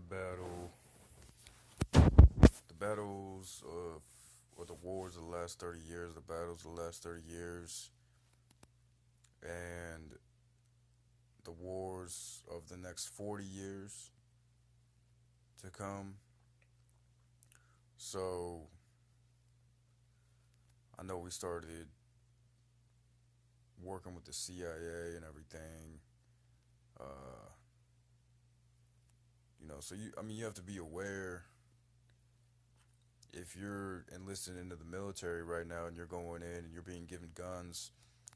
battle, the battles of, or the wars of the last 30 years, the battles of the last 30 years, and the wars of the next 40 years to come. So, I know we started working with the CIA and everything. Uh, so you have to be aware if you're enlisted into the military right now and you're going in and you're being given guns.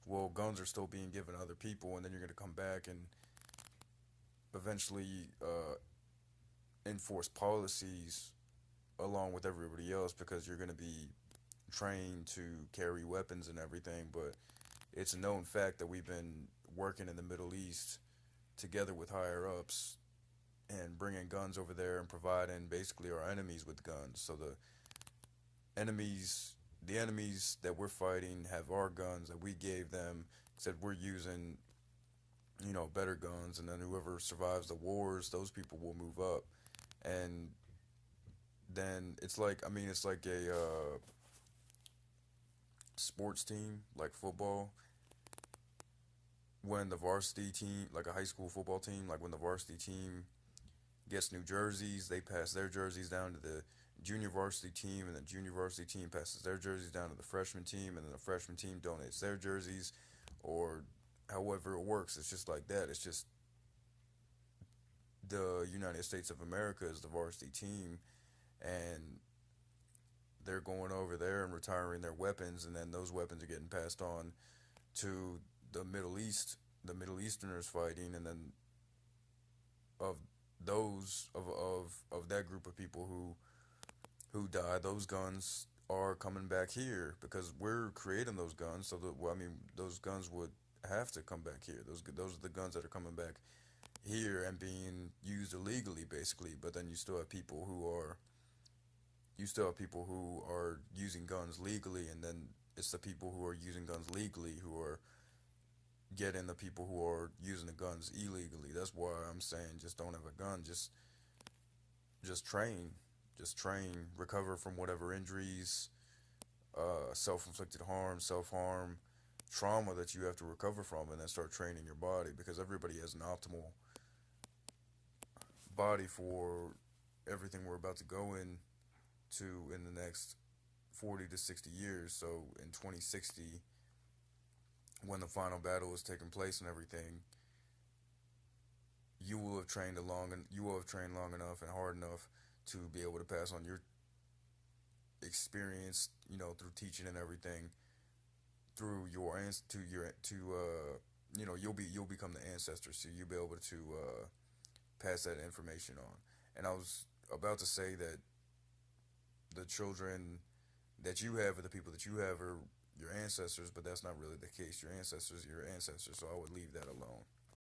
Well, guns are still being given to other people, and then you're going to come back and eventually enforce policies along with everybody else because you're going to be trained to carry weapons and everything. But it's a known fact that we've been working in the Middle East together with higher ups and bringing guns over there and providing basically our enemies with guns. So enemies, the enemies that we're fighting have our guns that we gave them. Said we're using, better guns, and then whoever survives the wars, those people will move up, and then it's like a sports team, like football. When the varsity team, like a high school football team, like when the varsity team gets new jerseys, they pass their jerseys down to the junior varsity team, and the junior varsity team passes their jerseys down to the freshman team, and then the freshman team donates their jerseys, or however it works. It's just like that. It's just the United States of America is the varsity team, and they're going over there and retiring their weapons, and then those weapons are getting passed on to the Middle East, the Middle Easterners fighting, and then of of that group of people who died, those guns are coming back here because we're creating those guns. So that, well, I mean, those guns would have to come back here. Those are the guns that are coming back here and being used illegally, basically. But then you still have people who are using guns legally, and then it's the people who are using guns legally who are getting the people who are using the guns illegally. That's why I'm saying just don't have a gun. Just train, just train, recover from whatever injuries, self-inflicted harm, self-harm, trauma that you have to recover from, and then start training your body because everybody has an optimal body for everything we're about to go into in the next 40 to 60 years. So in 2060, when the final battle is taking place and everything, you will have trained long enough and hard enough to be able to pass on your experience, through teaching and everything, through you'll become the ancestor, so you'll be able to pass that information on. And I was about to say that the children that you have or the people that you have are your ancestors, but that's not really the case. Your ancestors are your ancestors, so I would leave that alone.